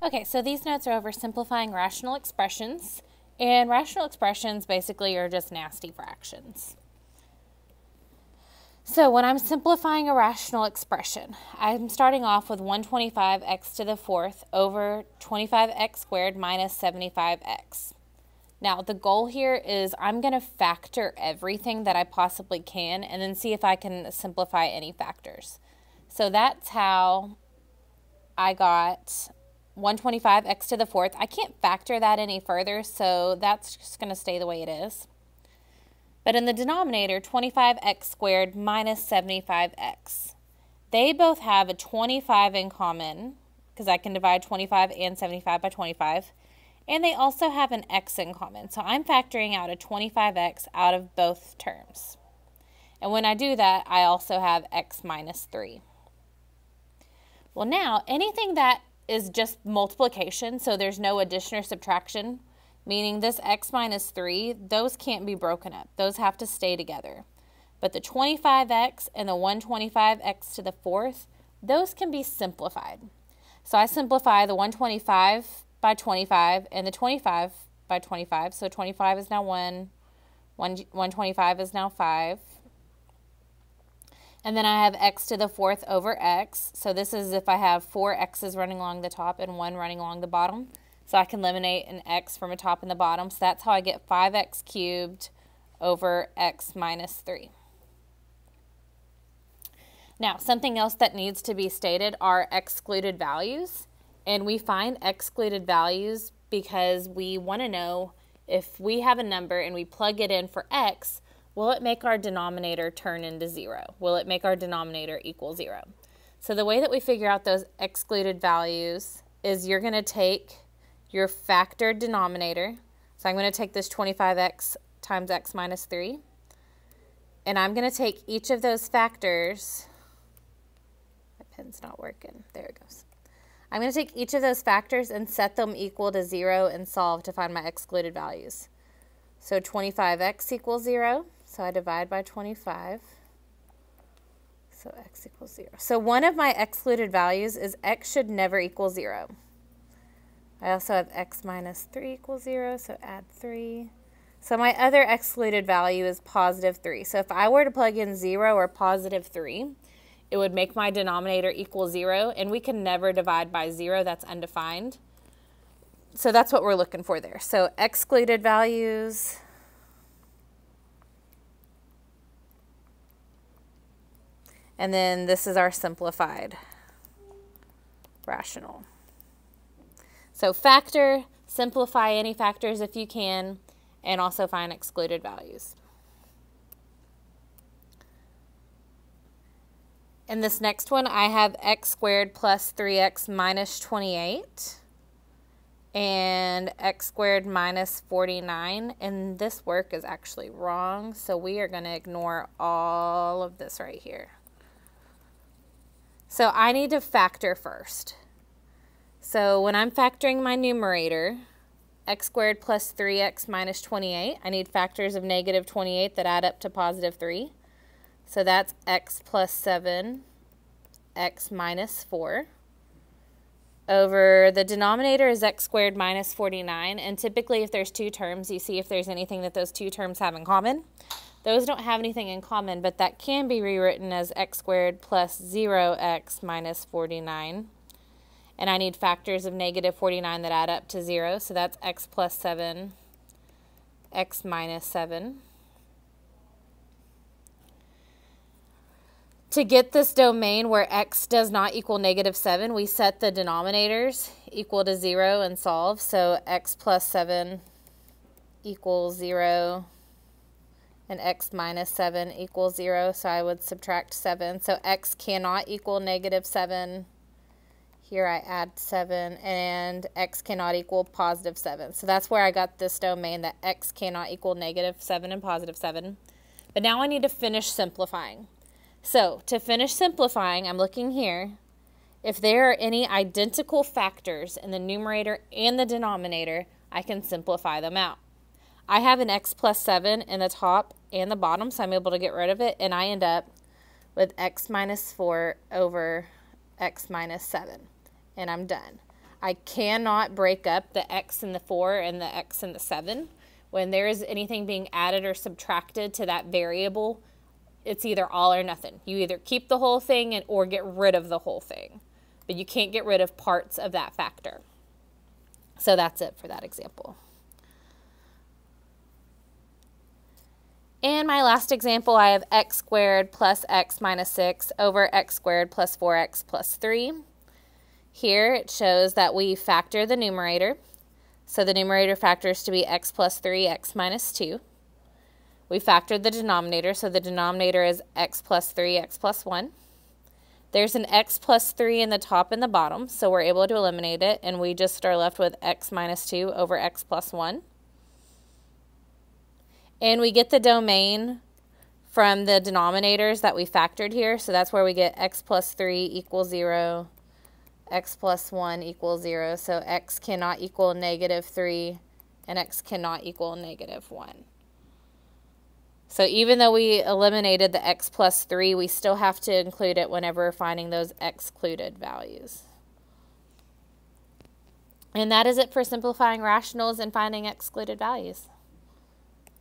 Okay, so these notes are over simplifying rational expressions, and rational expressions basically are just nasty fractions. So when I'm simplifying a rational expression, I'm starting off with 125x to the fourth over 25x squared minus 75x. Now the goal here is I'm going to factor everything that I possibly can and then see if I can simplify any factors. So that's how I got 125x to the fourth. I can't factor that any further, so that's just going to stay the way it is. But in the denominator, 25x squared minus 75x. They both have a 25 in common, because I can divide 25 and 75 by 25. And they also have an x in common. So I'm factoring out a 25x out of both terms. And when I do that, I also have x minus 3. Well, now, anything that is just multiplication, so there's no addition or subtraction, meaning this x minus 3, those can't be broken up. Those have to stay together. But the 25x and the 125x to the fourth, those can be simplified. So I simplify the 125 by 25 and the 25 by 25. So 25 is now 125 is now 5. And then I have x to the fourth over x. So this is if I have 4 x's running along the top and 1 running along the bottom. So I can eliminate an x from a top and the bottom. So that's how I get 5x cubed over x minus 3. Now, something else that needs to be stated are excluded values. And we find excluded values because we want to know if we have a number and we plug it in for x, will it make our denominator turn into 0? Will it make our denominator equal 0? So the way that we figure out those excluded values is you're going to take your factored denominator. So I'm going to take this 25x times x minus 3. And I'm going to take each of those factors. My pen's not working. There it goes. I'm going to take each of those factors and set them equal to 0 and solve to find my excluded values. So 25x equals 0. So I divide by 25. So x equals 0. So one of my excluded values is x should never equal 0. I also have x minus 3 equals 0, so add 3. So my other excluded value is positive 3. So if I were to plug in 0 or positive 3, it would make my denominator equal 0, and we can never divide by 0. That's undefined. So that's what we're looking for there. So excluded values. And then this is our simplified rational. So factor, simplify any factors if you can, and also find excluded values. In this next one, I have x squared plus 3x minus 28 and x squared minus 49. And this work is actually wrong, so we are going to ignore all of this right here. So I need to factor first. So when I'm factoring my numerator, x squared plus 3x minus 28, I need factors of negative 28 that add up to positive 3. So that's x plus 7, x minus 4. Over the denominator is x squared minus 49. And typically if there's two terms, you see if there's anything that those two terms have in common. Those don't have anything in common, but that can be rewritten as x squared plus 0x minus 49. And I need factors of negative 49 that add up to 0. So that's x plus 7, x minus 7. To get this domain where x does not equal negative 7, we set the denominators equal to 0 and solve. So x plus 7 equals 0 and x minus 7 equals 0. So I would subtract 7. So x cannot equal negative 7. Here I add 7, and x cannot equal positive 7. So that's where I got this domain that x cannot equal negative 7 and positive 7. But now I need to finish simplifying. So to finish simplifying, I'm looking here. If there are any identical factors in the numerator and the denominator, I can simplify them out. I have an x plus 7 in the top and the bottom, so I'm able to get rid of it, and I end up with x minus 4 over x minus 7. And I'm done. I cannot break up the x and the 4 and the x and the 7. When there is anything being added or subtracted to that variable, it's either all or nothing. You either keep the whole thing or get rid of the whole thing. But you can't get rid of parts of that factor. So that's it for that example. And my last example, I have x squared plus x minus 6 over x squared plus 4x plus 3. Here it shows that we factor the numerator. So the numerator factors to be x plus 3, x minus 2. We factored the denominator, so the denominator is x plus 3, x plus 1. There's an x plus 3 in the top and the bottom, so we're able to eliminate it, and we just are left with x minus 2 over x plus 1. And we get the domain from the denominators that we factored here, so that's where we get x plus 3 equals 0, x plus 1 equals 0, so x cannot equal negative 3, and x cannot equal negative 1. So even though we eliminated the x plus 3, we still have to include it whenever we're finding those excluded values. And that is it for simplifying rationals and finding excluded values.